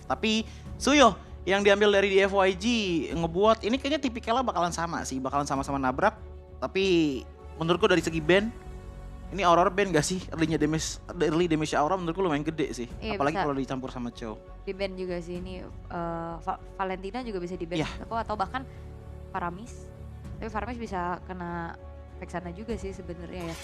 Tapi Suyo yang diambil dari DFYG ngebuat ini kayaknya tipikalnya bakalan sama sih, bakalan sama-sama nabrak. Tapi menurutku dari segi band, ini Aurora band gak sih? Early damage Aurora menurutku lumayan gede sih. Iya, apalagi bisa. kalau dicampur sama Cho. Di band juga sih ini Valentina juga bisa di band Iya. atau bahkan Faramis. Tapi Faramis bisa kena efek sana juga sih sebenarnya ya.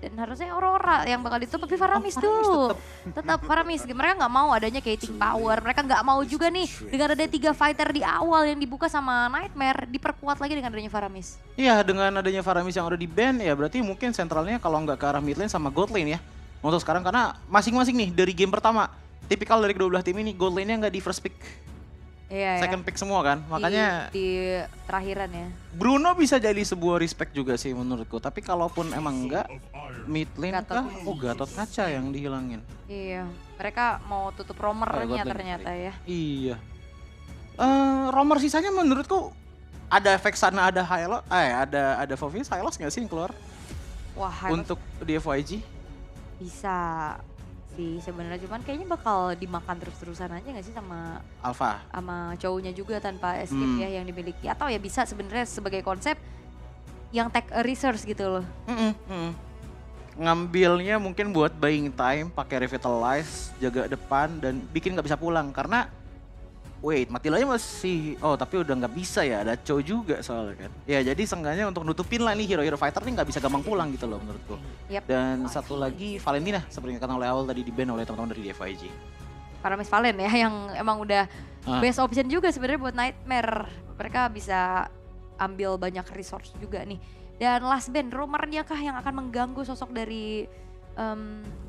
Dan harusnya Aurora yang bakal ditutup, tapi Faramis tuh. Tetap Faramis. Mereka nggak mau adanya Kating Power. Mereka nggak mau juga nih dengan ada 3 fighter di awal yang dibuka sama Nightmare, diperkuat lagi dengan adanya Faramis. Iya, dengan adanya Faramis yang udah di ban ya berarti mungkin sentralnya kalau nggak ke arah mid lane sama gold lane ya. Untuk sekarang karena masing-masing nih dari game pertama, tipikal dari kedua belah tim ini gold lane-nya nggak di first pick. Iya Second pick semua kan, makanya di terakhiran ya. Bruno bisa jadi sebuah respect juga sih menurutku. Tapi kalaupun emang enggak, mid lane Gatot. kah? Oh Gatot kaca yang dihilangin. Iya, mereka mau tutup romernya God lane, ternyata ya. Iya. Romer sisanya menurutku ada efek sana, ada Hylos, ada Fovius, Hylos nggak sih yang keluar Wah, Hylos untuk di FYG? bisa sih sebenarnya, cuman kayaknya bakal dimakan terus-terusan aja nggak sih sama Alpha. cowoknya juga tanpa escape ya yang dimiliki, atau ya bisa sebenarnya sebagai konsep yang take a resource gitu loh. Ngambilnya mungkin buat buying time, pakai revitalize, jaga depan dan bikin nggak bisa pulang karena wait, Matilanya masih, tapi udah nggak bisa ya, ada Cho juga soalnya kan. Ya jadi seenggaknya untuk nutupin lah nih hero-hero fighter nih nggak bisa gampang pulang gitu loh menurutku. Yap. Dan satu lagi Valentina seperti yang katakan oleh awal tadi di ban oleh teman-teman dari DFIG. Paramis Valen ya yang emang udah best option juga sebenarnya buat Nightmare. Mereka bisa ambil banyak resource juga nih. Dan last band, rumornya kah yang akan mengganggu sosok dari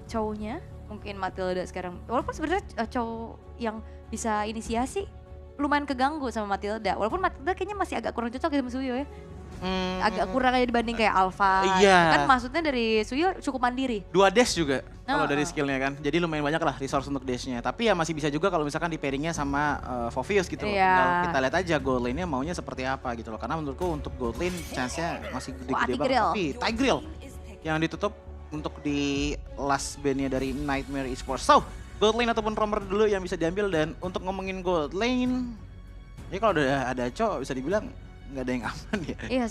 cowoknya? Mungkin Matilda sekarang. Walaupun sebenarnya cowok yang bisa inisiasi lumayan keganggu sama Matilda. Walaupun Matilda kayaknya masih agak kurang cocok sama Suyo ya. Agak kurang aja dibanding kayak Alpha. Iya. Kan maksudnya dari Suyo cukup mandiri. 2 dash juga kalau dari Oh. skillnya kan. Jadi lumayan banyak lah resource untuk dashnya. Tapi ya masih bisa juga kalau misalkan di pairingnya sama Fovius gitu loh. Iya. Tinggal kita lihat aja gold lane-nya maunya seperti apa gitu loh. Karena menurutku untuk gold lane chance-nya masih gede-gede banget. Tigreal. Tapi Tigreal yang ditutup untuk di last band-nya dari Nightmare Esports. So, gold lane ataupun romer dulu yang bisa diambil. Dan untuk ngomongin gold lane, ya kalau udah ada Cho bisa dibilang nggak ada yang aman ya. Iya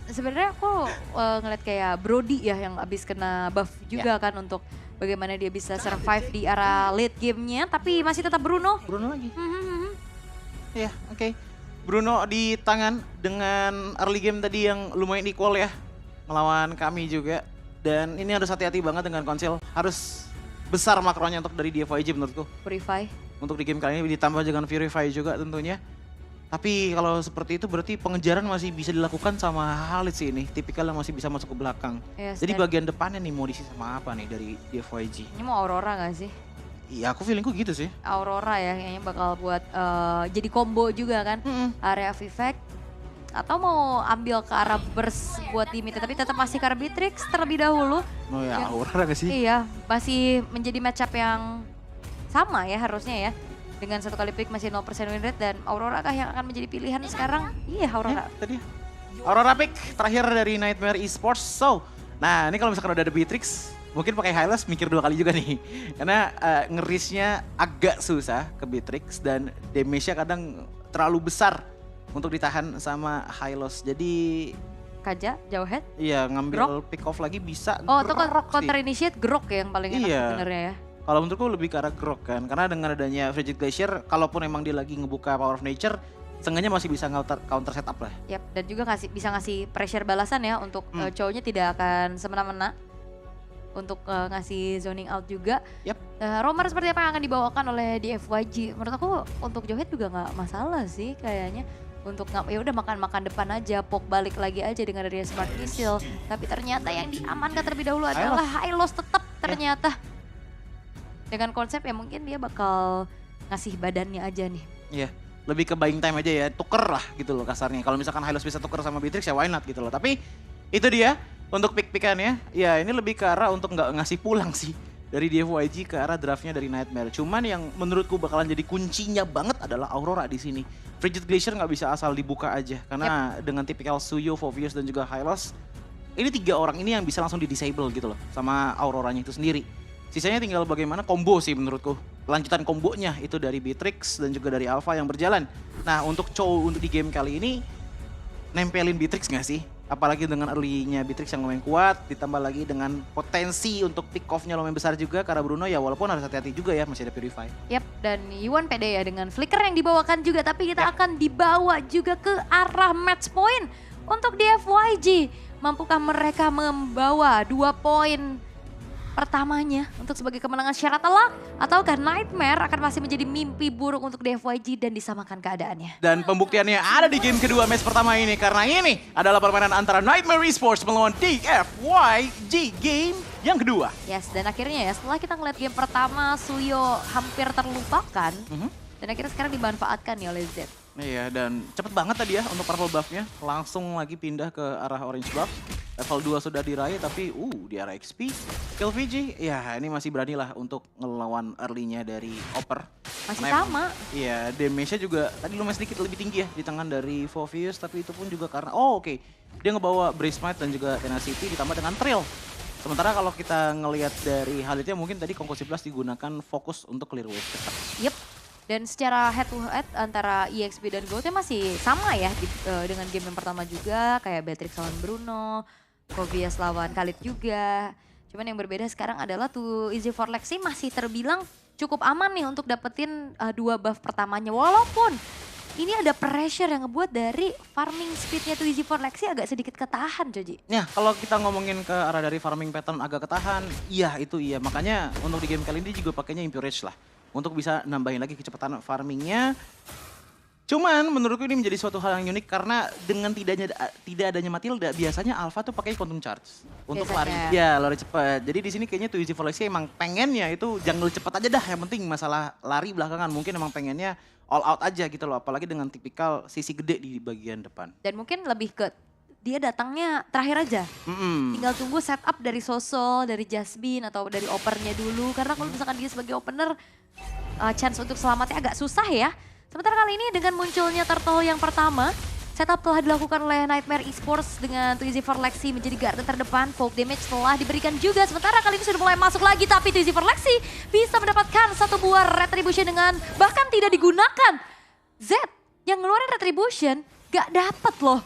sebenarnya aku ngeliat kayak Brody ya yang abis kena buff juga kan untuk bagaimana dia bisa survive di arah late gamenya, tapi masih tetap Bruno. Bruno lagi. Ya, oke. Bruno di tangan dengan early game tadi yang lumayan equal ya. Melawan kami juga. Dan ini harus hati-hati banget dengan konsil. Harus besar makronya untuk dari DFIG menurutku. Purify. Untuk di game kali ini ditambah dengan Purify juga tentunya. Tapi kalau seperti itu berarti pengejaran masih bisa dilakukan sama Khalid sih ini. Tipikal yang masih bisa masuk ke belakang. Yes, Jadi dan bagian depannya nih mau diisi sama apa nih dari DFIG? ini mau Aurora gak sih? Iya aku feelingku gitu sih. Aurora ya kayaknya bakal buat jadi combo juga kan. Area of effect. Atau mau ambil ke arah burst buat di mid, tapi tetap masih ke Arbitrix terlebih dahulu. Oh ya Yang- Aurora gak sih? Iya, masih menjadi matchup yang sama ya harusnya ya. Dengan 1 kali pick masih 0% win rate, dan Aurora kah yang akan menjadi pilihan sekarang? Iya, Aurora. Tadi Aurora pick terakhir dari Nightmare Esports. So, nah ini kalau misalkan udah ada Beatrix, mungkin pakai Hylos mikir 2 kali juga nih. Karena ngerisnya agak susah ke Beatrix dan damage-nya kadang terlalu besar untuk ditahan sama Hylos. Jadi Kaja, jauh head. iya ngambil pick off lagi bisa. Oh, itu grok counter sih. initiate Grok ya yang paling enak Iya. sebenarnya ya. Kalau menurutku lebih ke arah grok kan. Karena dengan adanya Frigid Glacier, kalaupun emang dia lagi ngebuka Power of Nature, seenggaknya masih bisa counter setup lah. Yap, dan juga bisa ngasih pressure balasan ya untuk cowoknya tidak akan semena-mena untuk ngasih zoning out juga. Yap. Romer seperti apa yang akan dibawakan oleh DFYG? Menurut aku untuk Johet juga nggak masalah sih kayaknya. Untuk ya udah makan depan aja, poke balik lagi aja dengan adanya smart missile. Tapi ternyata yang diamankan terlebih dahulu adalah Hylos tetap ternyata. Dengan konsep ya mungkin dia bakal ngasih badannya aja nih. Iya, lebih ke buying time aja ya, tuker lah gitu loh kasarnya. Kalau misalkan Hylos bisa tuker sama Beatrix ya why not gitu loh. Tapi itu dia untuk pick-pickannya. Ya ini lebih ke arah untuk nggak ngasih pulang sih dari DFYG ke arah draftnya dari Nightmare. Cuman yang menurutku bakalan jadi kuncinya banget adalah Aurora di sini. Frigid Glacier nggak bisa asal dibuka aja. Karena dengan tipikal Suyo, Fovius dan juga Hylos, ini 3 orang ini yang bisa langsung di-disable gitu loh sama Auroranya itu sendiri. Sisanya tinggal bagaimana combo sih menurutku. lanjutan kombonya itu dari Beatrix dan juga dari Alpha yang berjalan. Nah untuk Chow untuk di game kali ini nempelin Beatrix nggak sih? Apalagi dengan early-nya Beatrix yang lumayan kuat, ditambah lagi dengan potensi untuk pick off-nya lumayan besar juga karena Bruno ya walaupun harus hati-hati juga ya masih ada Purify. Yap, dan Yuan pede ya dengan flicker yang dibawakan juga, tapi kita akan dibawa juga ke arah match point untuk di FYG. Mampukah mereka membawa 2 poin pertamanya untuk sebagai kemenangan syarat telak? Ataukah Nightmare akan masih menjadi mimpi buruk untuk DFYG dan disamakan keadaannya? Dan pembuktiannya ada di game kedua match pertama ini. Karena ini adalah permainan antara Nightmare Esports melawan DFYG game yang kedua. Yes, dan akhirnya ya setelah kita ngeliat game pertama Suyo hampir terlupakan. Dan akhirnya sekarang dimanfaatkan nih oleh Z. Iya, dan cepet banget tadi ya untuk purple buff-nya. Langsung lagi pindah ke arah orange buff. Level 2 sudah diraih tapi di arah XP. Kill VG, ya ini masih berani lah untuk ngelawan early-nya dari Oper. Masih sama. Iya, damage-nya juga tadi lumayan sedikit lebih tinggi ya di tangan dari Phoveus. Tapi itu pun juga karena, oke. Dia ngebawa Brace Might dan juga Tenacity ditambah dengan Trill. Sementara kalau kita ngelihat dari halitnya mungkin tadi Kongko 11 digunakan fokus untuk clear wave cepat. Yep. Dan secara head to head antara EXP dan GOAT masih sama ya dengan game yang pertama juga. Kayak Beatrix lawan Bruno, Phoveus lawan Khalid juga. Cuman yang berbeda sekarang adalah Too Easy for Lexi masih terbilang cukup aman nih untuk dapetin 2 buff pertamanya. Walaupun ini ada pressure yang ngebuat dari farming speednya Too Easy for Lexi agak sedikit ketahan, Joji. Ya, kalau kita ngomongin ke arah dari farming pattern agak ketahan, iya itu iya. Makanya untuk di game kali ini juga pakainya Impure Rage lah. Untuk bisa nambahin lagi kecepatan farmingnya. Cuman menurutku ini menjadi suatu hal yang unik karena dengan tidak adanya Matilda, biasanya Alpha tuh pakai Quantum Charge untuk lari. Ya, lari cepat. Jadi di sini kayaknya Too Easy for Lexi emang pengennya itu jungle cepat aja dah. Yang penting masalah lari belakangan mungkin emang pengennya all out aja gitu loh. Apalagi dengan tipikal sisi gede di bagian depan. Dan mungkin lebih ke dia datangnya terakhir aja. Tinggal tunggu setup dari Sosol, dari Jasmine atau dari openernya dulu. Karena kalau misalkan dia sebagai opener, chance untuk selamatnya agak susah ya. Sementara kali ini dengan munculnya turtle yang pertama, setup telah dilakukan oleh Nightmare Esports dengan Too Easy for Lexi menjadi garda terdepan. Folk damage telah diberikan juga. Sementara kali ini sudah mulai masuk lagi, tapi Too Easy for Lexi bisa mendapatkan 1 buah Retribution dengan bahkan tidak digunakan. Z yang ngeluarin Retribution gak dapet loh.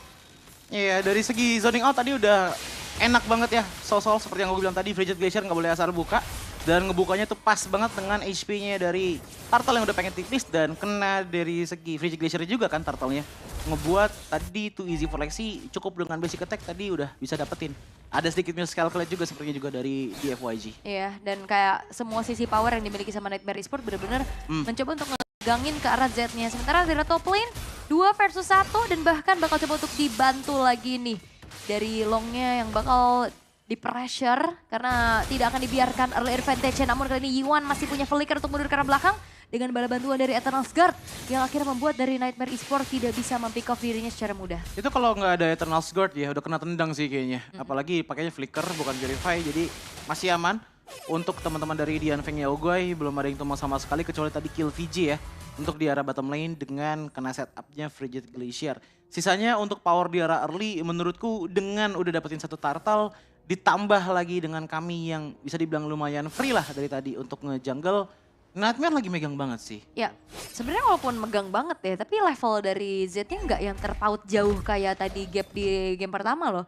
Iya, dari segi zoning out tadi udah enak banget ya. Sosol seperti yang gue bilang tadi, Frigid Glacier nggak boleh asal buka. Dan ngebukanya tuh pas banget dengan HP-nya dari turtle yang udah pengen tipis. Dan kena dari segi Frigid Glacier juga kan turtle-nya. Ngebuat tadi Too Easy for Lexi cukup dengan basic attack tadi udah bisa dapetin. Ada sedikit minus calculate juga sepertinya juga dari DFYG. Iya, dan kayak semua sisi power yang dimiliki sama Nightmare Esports bener-bener mencoba untuk ngegangin ke arah Z-nya. Sementara dari top lane 2 versus 1 dan bahkan bakal coba untuk dibantu lagi nih dari Long-nya yang bakal di pressure karena tidak akan dibiarkan early advantage. Namun kali ini Yuan masih punya flicker untuk mundur ke arah belakang dengan bala bantuan dari Eternal's Guard yang akhirnya membuat dari Nightmare Esports tidak bisa mempick off dirinya secara mudah. Itu kalau nggak ada Eternal's Guard ya udah kena tendang sih kayaknya. Apalagi pakainya flicker bukan Purify, jadi masih aman. Untuk teman-teman dari Dian Feng Yaoguai belum ada yang tumbang sama sekali kecuali tadi kill VG ya. Untuk di arah bottom lane dengan kena setupnya Frigid Glacier. Sisanya untuk power di arah early menurutku dengan udah dapetin 1 turtle ditambah lagi dengan kami yang bisa dibilang lumayan free lah dari tadi untuk nge-jungle. Nightmare lagi megang banget sih. Ya, sebenarnya walaupun megang banget ya, tapi level dari Z-nya nggak yang terpaut jauh kayak tadi gap di game pertama loh.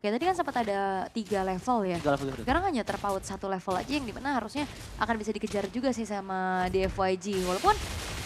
Kayak tadi kan sempat ada 3 level ya. 3 level. Sekarang hanya terpaut 1 level aja yang dimana harusnya akan bisa dikejar juga sih sama DFYG. Walaupun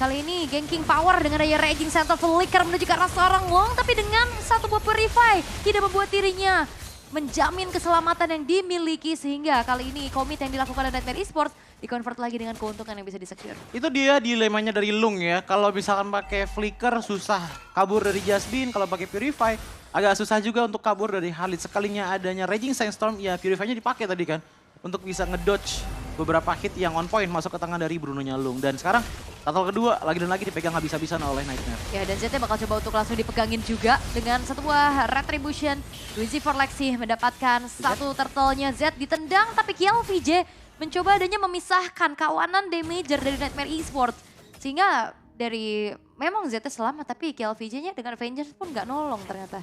kali ini ganking power dengan daya raging center flicker menuju ke arah seorang Long, tapi dengan 1 buah Purify tidak membuat dirinya menjamin keselamatan yang dimiliki sehingga kali ini komit yang dilakukan oleh Nightmare Esports di-convert lagi dengan keuntungan yang bisa di-secure. Itu dia dilemanya dari Lung ya. Kalau misalkan pakai flicker susah kabur dari Jasmine, kalau pakai Purify agak susah juga untuk kabur dari Khalid. Sekalinya adanya Raging Sandstorm, ya Purify-nya dipakai tadi kan untuk bisa ngedodge beberapa hit yang on point masuk ke tangan dari Bruno-nya Lung. Dan sekarang turtle kedua lagi dan lagi dipegang habis-habisan oleh Nightmare. Ya, dan Z bakal coba untuk langsung dipegangin juga dengan 1 buah Retribution. Too Easy for Lexi mendapatkan 1 turtle-nya. Z ditendang tapi Kiel VJ mencoba adanya memisahkan kawanan damager dari Nightmare Esports. Sehingga dari memang Z selamat tapi Kiel VJ-nya dengan Avengers pun nggak nolong ternyata.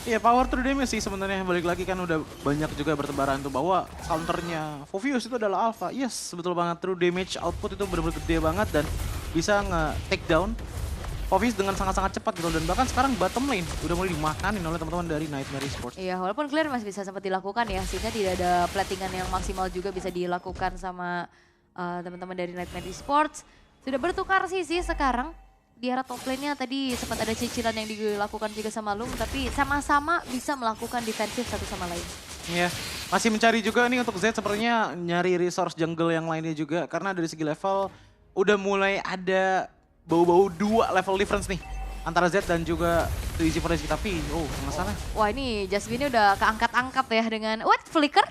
Iya, power to the damage sih sebenarnya. Balik lagi kan udah banyak juga bertebaran tuh bahwa counternya Fovius itu adalah alpha. Yes, betul banget. True damage output itu benar-benar gede banget dan bisa nge-take down Fovius dengan sangat-sangat cepat gitu. Dan bahkan sekarang bottom lane udah mulai dimakanin oleh teman-teman dari Nightmare Esports. Iya, walaupun clear masih bisa sempat dilakukan ya. Sehingga tidak ada platingan yang maksimal juga bisa dilakukan sama teman-teman dari Nightmare Esports. Sudah bertukar sisi sekarang. Di era top lane-nya tadi sempat ada cicilan yang dilakukan juga sama Lung, tapi sama-sama bisa melakukan defensif satu sama lain. Iya, masih mencari juga nih untuk Z sepertinya nyari resource jungle yang lainnya juga. Karena dari segi level udah mulai ada bau-bau 2 level difference nih. Antara Z dan juga Easy Forest, tapi nggak salah. Wah ini Jasmine udah keangkat-angkat ya dengan what flicker?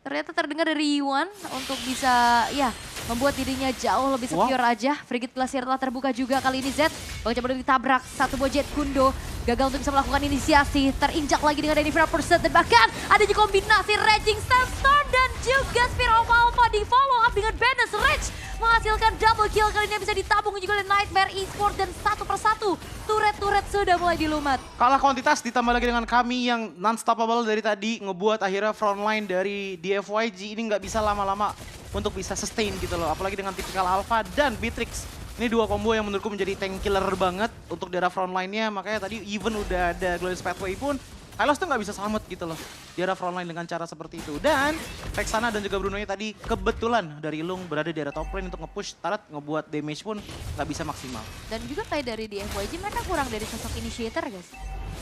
Ternyata terdengar dari Yuan untuk bisa ya membuat dirinya jauh lebih secure aja. Frigate Glacier telah terbuka juga kali ini Z. Bang coba ditabrak satu buah Jet Kundo. Gagal untuk bisa melakukan inisiasi. Terinjak lagi dengan Denivera Pursuit. Dan bahkan ada juga kombinasi Raging Sandstorm dan juga Spear of Alpha di follow up dengan Banis Rage. Menghasilkan double kill kali ini yang bisa ditabung juga oleh Nightmare Esports. Dan satu persatu turret-turret sudah mulai dilumat. Kalah kuantitas ditambah lagi dengan kami yang non-stoppable dari tadi. Ngebuat akhirnya frontline dari DFYG ini nggak bisa lama-lama untuk bisa sustain gitu loh. Apalagi dengan tipikal Alpha dan Beatrix. Ini dua combo yang menurutku menjadi tank killer banget untuk daerah frontline-nya. Makanya tadi even udah ada Glorious Pathway pun Hylos tuh nggak bisa selamat gitu loh di daerah frontline dengan cara seperti itu. Dan Vexana dan juga Bruno-nya tadi kebetulan dari Lung berada di daerah top lane untuk nge-push turret, ngebuat damage pun nggak bisa maksimal. Dan juga kayak dari di FYG mereka kurang dari sosok initiator guys.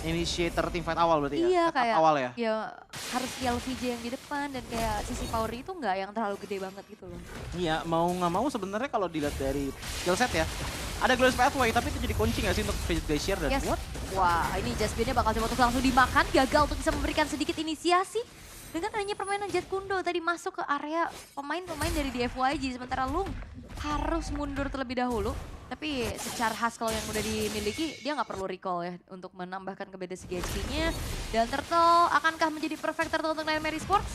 Initiator teamfight awal berarti ya? Iya kayak awal ya? Ya harus LVJ yang di depan dan kayak sisi power itu nggak yang terlalu gede banget gitu loh. Iya mau nggak mau sebenarnya kalau dilihat dari skill set ya. Ada Glorious Pathway tapi itu jadi kunci nggak sih untuk Frigate Glacier dan what? Wah ini Jasmine-nya bakal coba untuk langsung dimakan. Gagal untuk bisa memberikan sedikit inisiasi. Dengan adanya permainan Jet Kundo tadi masuk ke area pemain-pemain dari DFYG. Sementara Lung harus mundur terlebih dahulu. Tapi secara Haskell yang udah dimiliki, dia nggak perlu recall ya untuk menambahkan ke beda segi HP-nya. Dan Turtle akankah menjadi perfect Turtle untuk Nightmare Esports?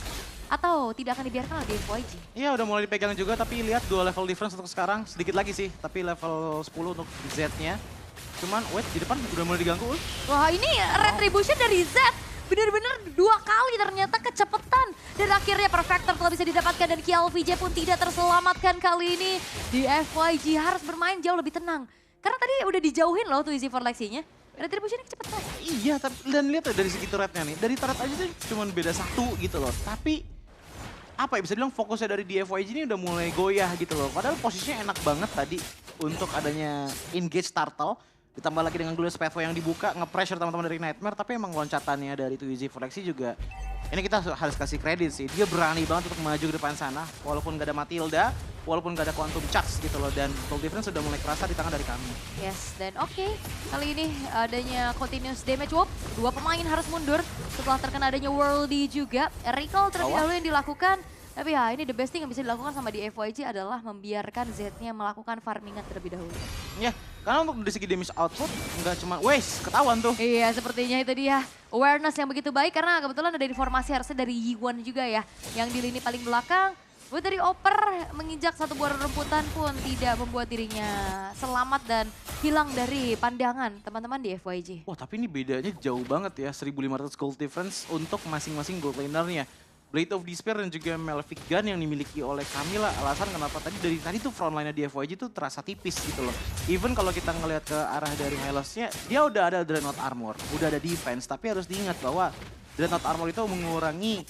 Atau tidak akan dibiarkan oleh DFYG? Iya udah mulai dipegang juga, tapi lihat 2 level difference untuk sekarang. Sedikit lagi sih, tapi level 10 untuk Z-nya. Cuman wait di depan udah mulai diganggu. Wah ini retribution dari Z. Bener-bener 2 kali ternyata kecepatan. Dan akhirnya Perfector telah bisa didapatkan dan KLVJ pun tidak terselamatkan kali ini. Di FYG harus bermain jauh lebih tenang. Karena tadi udah dijauhin loh tuh Easy for Lexinya. Retributionnya kecepatan. Iya, dan lihat dari segi turretnya nih. Dari turret aja tuh cuma beda 1 gitu loh. Tapi apa ya bisa bilang fokusnya dari DFYG ini udah mulai goyah gitu loh. Padahal posisinya enak banget tadi untuk adanya engage turtle. Ditambah lagi dengan Glorious Pathway yang dibuka, nge-pressure teman-teman dari Nightmare, tapi emang loncatannya dari Easy for Lexi juga, ini kita harus kasih kredit sih. Dia berani banget untuk maju ke depan sana, walaupun gak ada Matilda, walaupun gak ada Quantum Charge gitu loh, dan goal difference sudah mulai kerasa di tangan dari kami. Yes, dan oke, kali ini adanya continuous damage whoop, 2 pemain harus mundur setelah terkena adanya Worldy juga. Recall terlebih dahulu yang dilakukan. Tapi ya ini the best thing yang bisa dilakukan sama di FYG adalah membiarkan Z-nya melakukan farmingan terlebih dahulu. Ya, karena untuk dari segi damage output nggak cuma ketahuan tuh. Iya sepertinya itu dia awareness yang begitu baik karena kebetulan ada informasi harusnya dari Yiwon juga ya. Yang di lini paling belakang. Buat dari Oper menginjak satu buah rumputan pun tidak membuat dirinya selamat dan hilang dari pandangan teman-teman di FYG. Wah tapi ini bedanya jauh banget ya, 1.500 gold difference untuk masing-masing gold lanernya. Blade of Despair dan juga Malefic Gun yang dimiliki oleh Camila. Alasan kenapa dari tadi tuh frontline-nya di FYG tuh terasa tipis gitu loh. Even kalau kita ngelihat ke arah dari Hylos-nya, dia udah ada Dreadnought Armor, udah ada defense. Tapi harus diingat bahwa Dreadnought Armor itu mengurangi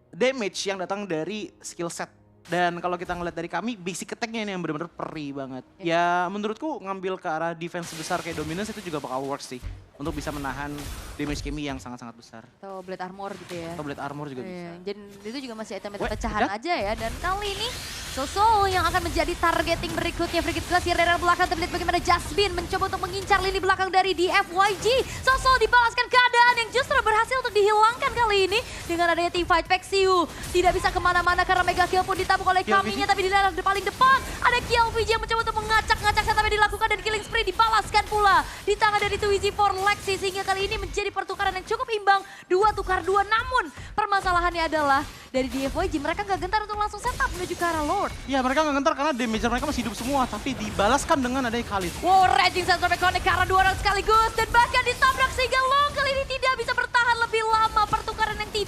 damage yang datang dari skill set. Dan kalau kita ngeliat dari kami, basic attack-nya ini yang benar-benar perih banget. Ya menurutku ngambil ke arah defense besar kayak Dominance itu juga bakal works sih. Untuk bisa menahan damage Kimi yang sangat-sangat besar. Atau Blade Armor gitu ya. Atau Blade Armor juga bisa. Dan itu juga masih item pecahan aja ya. Dan kali ini Soso yang akan menjadi targeting berikutnya. Frigate Glacier dari belakang. Tapi lihat bagaimana Jasmine mencoba untuk mengincar lini belakang dari DFYG. Soso dibalaskan keadaan yang justru berhasil untuk dihilangkan kali ini. Dengan adanya teamfight Pexiu. Tidak bisa kemana-mana karena Mega Kill pun ditabung oleh Kaminya. Tapi di daerah paling depan ada KLVJ yang mencoba untuk mengacak-ngacak tapi dilakukan dan killing spree dibalaskan pula. Di tangan dari Twizy for Lexi sehingga kali ini menjadi pertukaran yang cukup imbang. 2 tukar 2 namun permasalahannya adalah dari DFYG mereka gak gentar untuk langsung setup menuju ke arah Lord. Ya mereka gak gentar karena damage mereka masih hidup semua tapi dibalaskan dengan adanya Khalid. Wow, Raging Sandstorm connect ke arah 2 orang sekaligus dan bahkan ditabrak sehingga Long kali ini tidak bisa bertahan.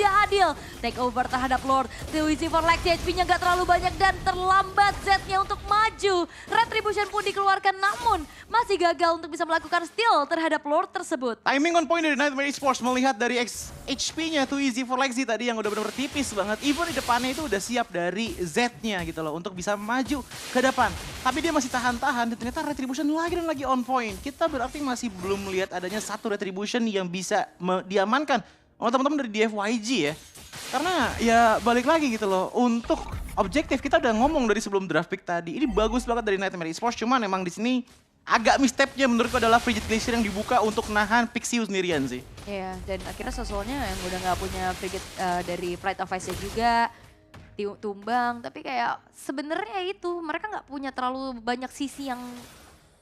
tidak adil. Take over terhadap Lord. Twizy for Lexi HP-nya gak terlalu banyak dan terlambat Z-nya untuk maju. Retribution pun dikeluarkan namun masih gagal untuk bisa melakukan steal terhadap Lord tersebut. Timing on point dari Nightmare Esports melihat dari HP-nya Twizy for Lexi tadi yang udah benar-benar tipis banget. Even di depannya itu udah siap dari Z-nya gitu loh untuk bisa maju ke depan. Tapi dia masih tahan-tahan dan ternyata Retribution lagi dan lagi on point. Kita berarti masih belum melihat adanya satu Retribution yang bisa diamankan oleh teman-teman dari DFYG ya. Karena ya balik lagi gitu loh, untuk objektif kita udah ngomong dari sebelum draft pick tadi. Ini bagus banget dari Nightmare Esports, cuman emang di sini agak misstep-nya menurutku adalah Frigid Glacier yang dibuka untuk nahan Pixiu sendirian sih. Iya, dan akhirnya Sosolnya yang udah nggak punya Frigid dari Pride of Ice juga tumbang. Tapi kayak sebenarnya itu mereka nggak punya terlalu banyak sisi yang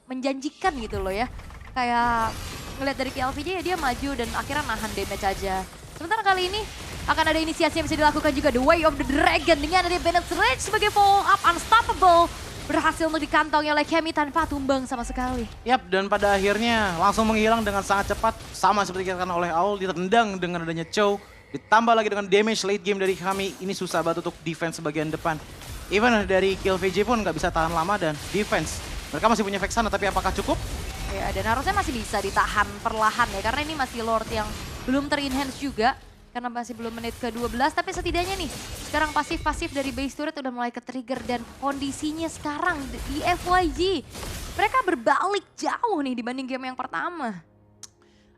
menjanjikan gitu loh ya. Kayak ngeliat dari KLVJ ya dia maju dan akhirnya nahan damage aja. Sementara kali ini akan ada inisiasi yang bisa dilakukan juga, The Way of the Dragon dengan ada Bennett Rage sebagai follow up Unstoppable. Berhasil untuk dikantongi oleh Kemi tanpa tumbang sama sekali. Yap, dan pada akhirnya langsung menghilang dengan sangat cepat. Sama seperti dikatakan oleh Aul, ditendang dengan adanya Chow. Ditambah lagi dengan damage late game dari kami, ini susah banget untuk defense bagian depan. Even dari Kill VJ pun nggak bisa tahan lama dan defense. Mereka masih punya Vexana, tapi apakah cukup? Ya, dan harusnya masih bisa ditahan perlahan ya, karena ini masih Lord yang belum ter-enhance juga. Karena masih belum menit ke-12, tapi setidaknya nih, sekarang pasif-pasif dari base turret udah mulai ke-trigger dan kondisinya sekarang di FYG. Mereka berbalik jauh nih dibanding game yang pertama.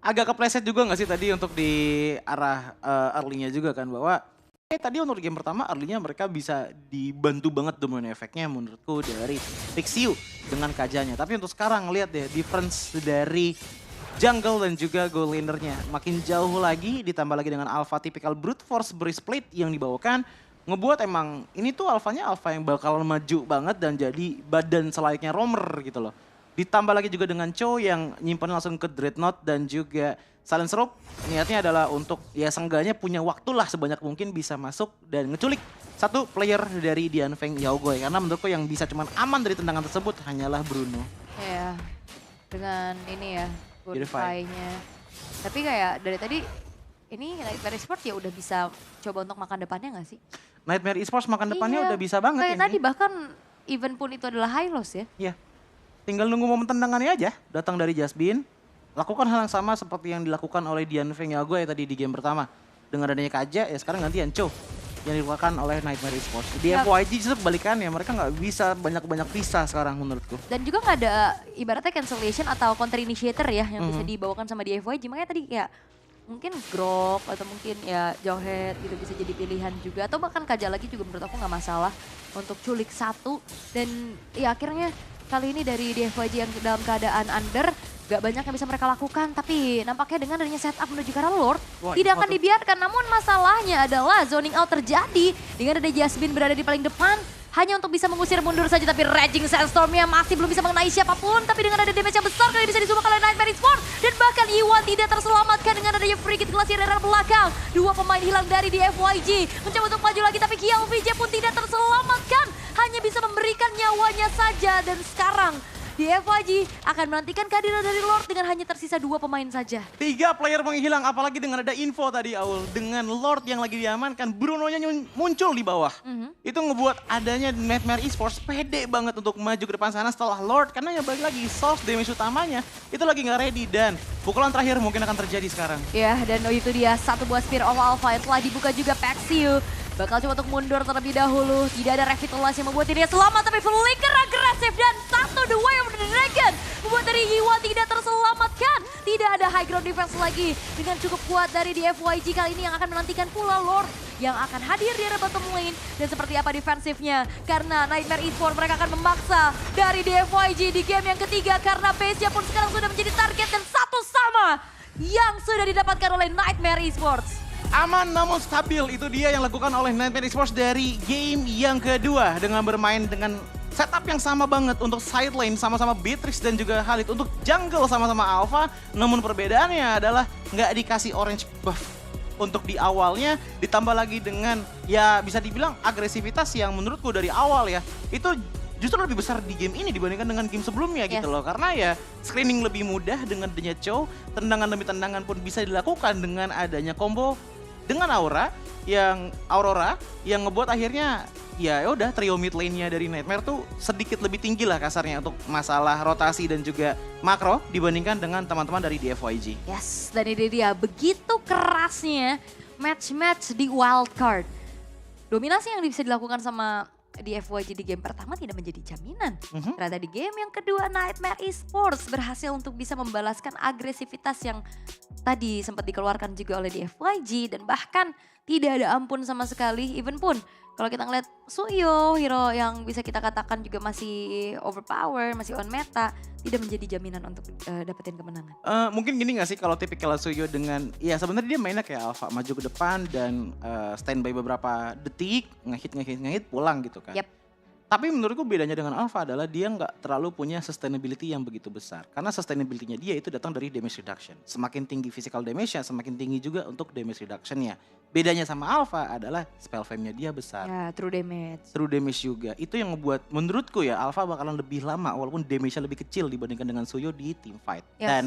Agak kepleset juga nggak sih tadi untuk di arah early-nya juga kan, bahwa tadi untuk game pertama early-nya mereka bisa dibantu banget domino efeknya menurutku dari Pixiu dengan kajanya. Tapi untuk sekarang lihat deh difference dari jungle dan juga gold lanernya makin jauh lagi, ditambah lagi dengan alpha typical brute force split yang dibawakan, ngebuat emang ini tuh alfanya alpha yang bakal maju banget dan jadi badan selayaknya roamer gitu loh. Ditambah lagi juga dengan Chow yang nyimpan langsung ke Dreadnought dan juga Silence Rope. Niatnya adalah untuk ya seenggaknya punya waktu lah sebanyak mungkin bisa masuk dan ngeculik satu player dari Dianfeng Yaogoy. Karena menurutku yang bisa cuman aman dari tendangan tersebut hanyalah Bruno. Ya, dengan ini ya, Purify. Purify-nya. Tapi kayak dari tadi ini Nightmare Esports ya udah bisa coba untuk makan depannya gak sih? Nightmare Esports makan depannya Iya, udah bisa banget kayak ya. tadi bahkan even pun itu adalah high loss ya. Iya. Tinggal nunggu momen tendangannya aja datang dari Jasmine. Lakukan hal yang sama seperti yang dilakukan oleh Dianfeng Yaogoy tadi di game pertama. Dengan adanya Kaja ya sekarang gantian Chow yang dilakukan oleh Nightmare Esports. Di FYG justru kebalikannya, mereka nggak bisa banyak-banyak pisah sekarang menurutku. Dan juga nggak ada ibaratnya cancellation atau counter initiator ya yang bisa dibawakan sama di FYG. Makanya tadi kayak mungkin Grok atau mungkin ya Jawhead gitu bisa jadi pilihan juga. Atau bahkan Kaja lagi juga menurut aku nggak masalah untuk culik satu. Dan ya akhirnya kali ini dari DFYG yang dalam keadaan under, gak banyak yang bisa mereka lakukan. Tapi nampaknya dengan adanya setup menuju ke arah Lord, tidak akan dibiarkan. Namun masalahnya adalah zoning out terjadi dengan ada Jasmine berada di paling depan. Hanya untuk bisa mengusir mundur saja, tapi Raging Sandstorm-nya masih belum bisa mengenai siapapun. Tapi dengan ada damage yang besar kali bisa disumbangkan oleh Nightmare Esports. Dan bahkan Iwan tidak terselamatkan dengan adanya Frigid Glacier dari belakang. Dua pemain hilang dari di FYG. Mencoba untuk maju lagi, tapi KLVJ pun tidak terselamatkan. Hanya bisa memberikan nyawanya saja. Dan sekarang di FYG akan menantikan kehadiran dari Lord dengan hanya tersisa 2 pemain saja. 3 player menghilang, apalagi dengan ada info tadi Aul. Dengan Lord yang lagi diamankan, Bruno-nya muncul di bawah. Itu ngebuat adanya Nightmare Esports pede banget untuk maju ke depan sana setelah Lord. Karena yang balik lagi, source damage utamanya itu lagi nggak ready. Dan pukulan terakhir mungkin akan terjadi sekarang. Ya, dan itu dia satu buah Spear of Alpha yang telah dibuka juga Pixiu. Bakal coba untuk mundur terlebih dahulu. Tidak ada revitalisasi yang membuat dirinya selamat. Tapi flicker agresif dan satu The Way of the Dragon membuat dari Iwan tidak terselamatkan. Tidak ada high ground defense lagi. Dengan cukup kuat dari di FYG kali ini yang akan menantikan pula Lord yang akan hadir di area bottom lane. Dan seperti apa defensifnya. Karena Nightmare Esports mereka akan memaksa dari di FYG di game yang ketiga. Karena base-nya pun sekarang sudah menjadi target dan satu sama yang sudah didapatkan oleh Nightmare Esports. Aman namun stabil, itu dia yang dilakukan oleh Nightmare Esports dari game yang kedua. Dengan bermain dengan setup yang sama banget untuk side lane sama-sama Beatrix dan juga Khalid. Untuk jungle sama-sama Alpha, namun perbedaannya adalah nggak dikasih orange buff untuk di awalnya. Ditambah lagi dengan ya bisa dibilang agresivitas yang menurutku dari awal ya, itu justru lebih besar di game ini dibandingkan dengan game sebelumnya gitu loh. Karena ya screening lebih mudah dengan adanya Chow, tendangan demi tendangan pun bisa dilakukan dengan adanya combo dengan Aurora yang ngebuat akhirnya ya udah trio mid lane-nya dari Nightmare tuh sedikit lebih tinggi lah kasarnya untuk masalah rotasi dan juga makro dibandingkan dengan teman-teman dari DFYG. Yes, dan ini dia begitu kerasnya match-match di wildcard. Dominasi yang bisa dilakukan sama DFYG di game pertama tidak menjadi jaminan. Ternyata di game yang kedua Nightmare Esports berhasil untuk bisa membalaskan agresivitas yang tadi sempat dikeluarkan juga oleh DFYG dan bahkan tidak ada ampun sama sekali. Even pun kalau kita ngeliat Suyo, hero yang bisa kita katakan juga masih overpower, masih on meta, tidak menjadi jaminan untuk dapetin kemenangan. Mungkin gini gak sih kalau tipikal Suyo dengan, ya sebenarnya dia mainnya kayak alpha, maju ke depan dan standby beberapa detik, ngehit pulang gitu kan. Yep. Tapi menurutku bedanya dengan alpha adalah dia nggak terlalu punya sustainability yang begitu besar. Karena sustainability-nya dia itu datang dari damage reduction. Semakin tinggi physical damage-nya, semakin tinggi juga untuk damage reduction-nya. Bedanya sama alpha adalah spell fame-nya dia besar. Ya, true damage. True damage juga. Itu yang ngebuat menurutku ya alpha bakalan lebih lama walaupun damage-nya lebih kecil dibandingkan dengan Suyo di team fight. Yes. Dan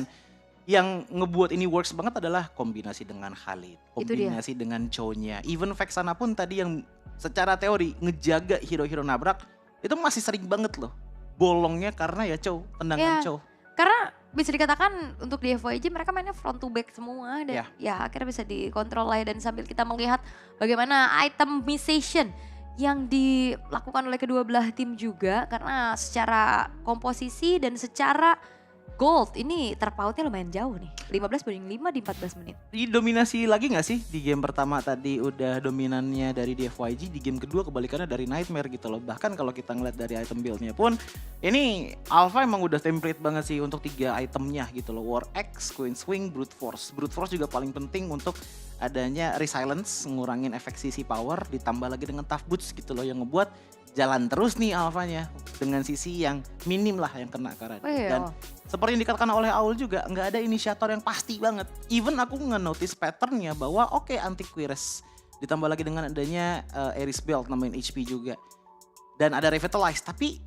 yang ngebuat ini works banget adalah kombinasi dengan Khalid, kombinasi dengan Chow-nya. Even Vexana pun tadi yang secara teori ngejaga hero-hero nabrak itu masih sering banget loh bolongnya karena ya Chow, tendangan Chow. Karena bisa dikatakan untuk di FYG mereka mainnya front to back semua dan ya akhirnya bisa dikontrol lah. Dan sambil kita melihat bagaimana itemization yang dilakukan oleh kedua belah tim juga, karena secara komposisi dan secara gold ini terpautnya lumayan jauh nih. 15-5 di 14 menit. Didominasi lagi gak sih? Di game pertama tadi udah dominannya dari DFYG, di game kedua kebalikannya dari Nightmare gitu loh. Bahkan kalau kita ngeliat dari item build-nya pun, ini Alpha emang udah template banget sih untuk 3 itemnya gitu loh. War Axe, Queen Swing, Brute Force. Brute Force juga paling penting untuk adanya Resilience, ngurangin efek sisi power, ditambah lagi dengan Tough Boots gitu loh, yang ngebuat jalan terus nih Alphanya dengan sisi yang minim lah yang kena karat. Dan seperti yang dikatakan oleh Aul juga, nggak ada inisiator yang pasti banget. Even aku nge-notice patternnya bahwa Antiquires ditambah lagi dengan adanya Ares Belt nambahin HP juga. Dan ada Revitalize, tapi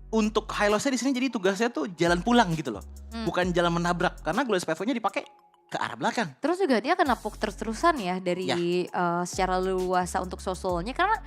untuk Hylosnya di sini jadi tugasnya tuh jalan pulang gitu loh. Bukan jalan menabrak, karena Glorious Pathway-nya dipakai ke arah belakang. Terus juga dia kena poke terus-terusan ya dari secara leluasa untuk sosolnya, karena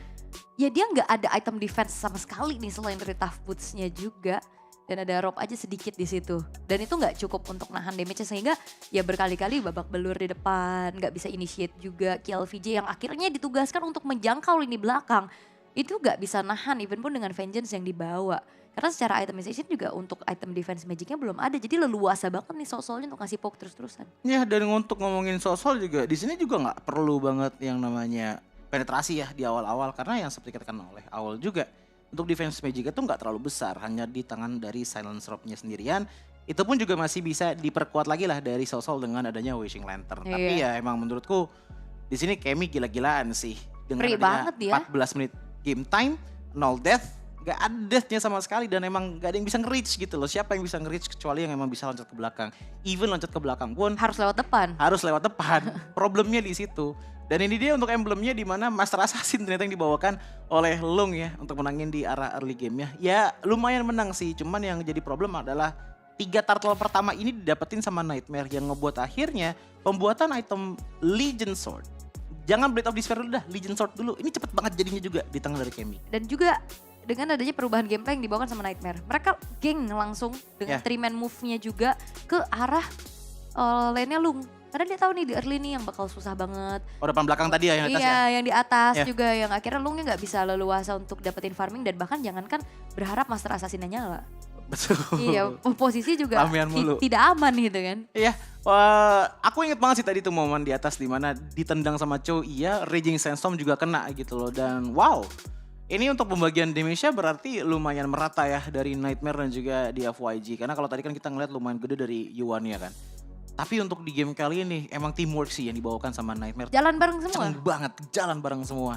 ya dia nggak ada item defense sama sekali nih selain dari Tough Boots-nya juga. Dan ada rope aja sedikit di situ. Dan itu nggak cukup untuk nahan damage-nya, sehingga ya berkali-kali babak belur di depan, nggak bisa initiate juga. KLVJ yang akhirnya ditugaskan untuk menjangkau lini belakang, itu nggak bisa nahan even pun dengan Vengeance yang dibawa. Karena secara itemization juga untuk item defense magicnya belum ada. Jadi leluasa banget nih Soul-nya untuk ngasih poke terus-terusan. Ya, dan untuk ngomongin Soul juga, di sini juga nggak perlu banget yang namanya penetrasi ya di awal-awal. Karena yang seperti dikatakan oleh Aul juga, untuk defense magic itu nggak terlalu besar, hanya di tangan dari Silence Robe-nya sendirian. Itu pun juga masih bisa diperkuat lagi lah dari Soul dengan adanya Wishing Lantern. Tapi ya emang menurutku di sini Kemi gila-gilaan sih. Dengan adanya 14 menit game time, 0 death, gak ada deathnya sama sekali dan emang gak ada yang bisa nge-reach gitu loh. Siapa yang bisa nge-reach kecuali yang emang bisa loncat ke belakang. Even loncat ke belakang pun harus lewat depan. Problemnya di situ. Dan ini dia untuk emblemnya di mana Master Assassin ternyata yang dibawakan oleh Lung ya untuk menangin di arah early game-nya. Ya lumayan menang sih, cuman yang jadi problem adalah 3 turtle pertama ini didapetin sama Nightmare yang ngebuat akhirnya pembuatan item Legion Sword. Jangan Blade of Despair dulu dah, Legion Sword dulu. Ini cepet banget jadinya juga di tangan dari Kemi. Dan juga dengan adanya perubahan gameplay yang dibawakan sama Nightmare, mereka geng langsung dengan 3-man move-nya juga ke arah lane-nya Lung. Karena dia tahu nih di early nih yang bakal susah banget. Depan belakang tadi ya yang di atas ya? Iya, yang di atas juga yang akhirnya Lungnya nggak bisa leluasa untuk dapetin farming dan bahkan jangankan berharap Master Assassin-nya nyala. Betul. Iya, posisi juga tidak aman gitu kan. Iya, aku inget banget sih tadi tuh momen di atas dimana ditendang sama Chow, Raging Sandstorm juga kena gitu loh. Dan wow, ini untuk pembagian damage-nya berarti lumayan merata ya dari Nightmare dan juga di FYG. Karena kalau tadi kan kita ngeliat lumayan gede dari Yuan ya kan. Tapi untuk di game kali ini emang teamwork sih yang dibawakan sama Nightmare. Jalan bareng semua. Ceng banget, jalan bareng semua.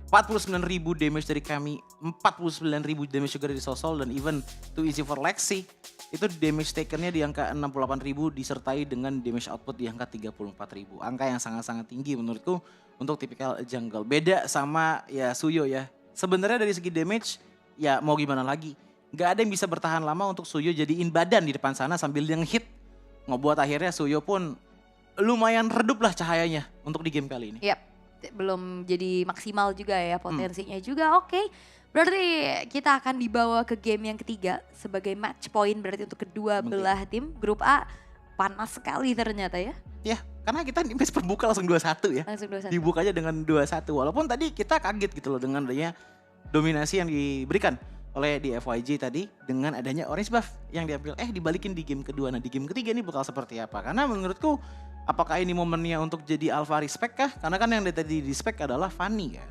49.000 damage dari kami, 49.000 damage juga dari Soul dan even Too Easy for Lexi. Itu damage taken-nya di angka 68.000 disertai dengan damage output di angka 34.000. Angka yang sangat-sangat tinggi menurutku untuk tipikal jungle. Beda sama ya Suyo ya. Sebenarnya dari segi damage ya mau gimana lagi. Gak ada yang bisa bertahan lama untuk Suyo jadiin badan di depan sana sambil dia nge-hit. Ngebuat akhirnya Suyo pun lumayan redup lah cahayanya untuk di game kali ini. Yap, belum jadi maksimal juga ya potensinya juga. Oke, berarti kita akan dibawa ke game yang ketiga sebagai match point berarti untuk kedua belah tim. Grup A panas sekali ternyata ya. Ya, karena kita di match pembuka langsung 2-1 ya. Langsung 2-1. Dibuka aja dengan 2-1. Walaupun tadi kita kaget gitu loh dengan adanya dominasi yang diberikan oleh di FYG tadi dengan adanya orange buff yang diambil dibalikin di game kedua. Nah, di game ketiga ini bakal seperti apa? Karena menurutku apakah ini momennya untuk jadi alpha respect kah? Karena kan yang tadi di spek adalah Fanny kan.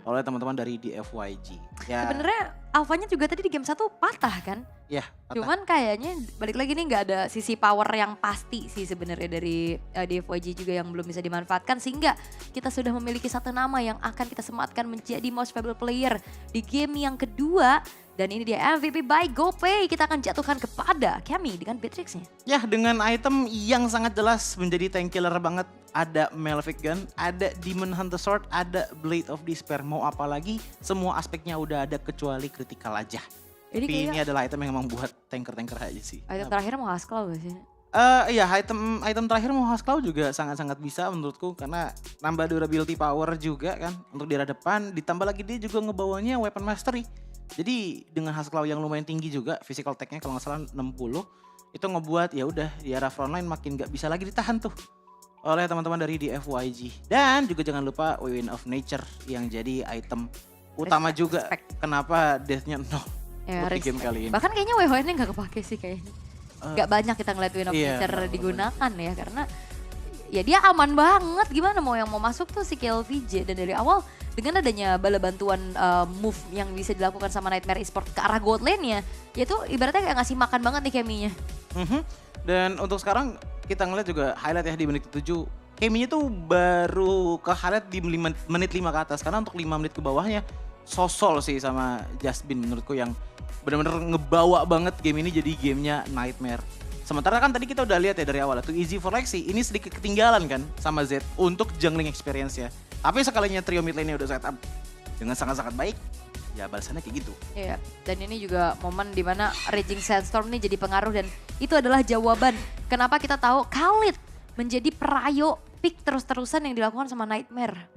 Oleh teman-teman dari di FYG. Ya. Sebenarnya alfanya juga tadi di game 1 patah kan? Ya, patah. Cuman kayaknya balik lagi nih nggak ada sisi power yang pasti sih sebenarnya dari DFYG juga yang belum bisa dimanfaatkan sehingga kita sudah memiliki satu nama yang akan kita sematkan menjadi most valuable player di game yang kedua. Dan ini dia MVP by GoPay, kita akan jatuhkan kepada Cammy dengan Beatrix-nya. Ya, dengan item yang sangat jelas menjadi tank killer banget. Ada Malefic Gun, ada Demon Hunter Sword, ada Blade of Despair. Mau apa lagi, semua aspeknya udah ada kecuali critical aja. Jadi tapi ini adalah item yang memang buat tanker-tanker aja sih. Item terakhir mau Haskell gak sih? Iya, item terakhir mau Haskell juga sangat-sangat bisa menurutku. Karena nambah durability power juga kan untuk di arah depan. Ditambah lagi dia juga ngebawanya weapon mastery. Jadi dengan Haskell yang lumayan tinggi juga, physical tag-nya kalau nggak salah 60, itu ngebuat ya udah di arah frontline makin nggak bisa lagi ditahan tuh oleh teman-teman dari di FYG. Dan juga jangan lupa Wind of Nature yang jadi item utama juga. Kenapa death-nya 0 di game kali ini. Bahkan kayaknya WHN-nya nggak kepake sih kayaknya. Gak banyak kita ngeliat Wind of Nature digunakan ya karena ya dia aman banget. Gimana yang mau masuk tuh si KLVJ dan dari awal dengan adanya bala bantuan move yang bisa dilakukan sama Nightmare Esport ke arah gold lane-nya, yaitu ibaratnya kayak ngasih makan banget nih Cammy-nya. Dan untuk sekarang kita ngeliat juga highlight ya di menit ke-7. Cammy-nya tuh baru ke highlight di menit 5 ke atas. Karena untuk 5 menit ke bawahnya sosol sih sama Jasmine menurutku yang benar-benar ngebawa banget game ini jadi gamenya Nightmare. Sementara kan tadi kita udah lihat ya dari awal tuh Easy for Lexi ini sedikit ketinggalan kan sama Z untuk jungling experience-nya. Tapi sekalinya trio mid lane-nya udah set up dengan sangat-sangat baik, ya balasannya kayak gitu. Iya, dan ini juga momen dimana Raging Sandstorm ini jadi pengaruh dan itu adalah jawaban kenapa kita tahu Khalid menjadi perayo pick terus-terusan yang dilakukan sama Nightmare.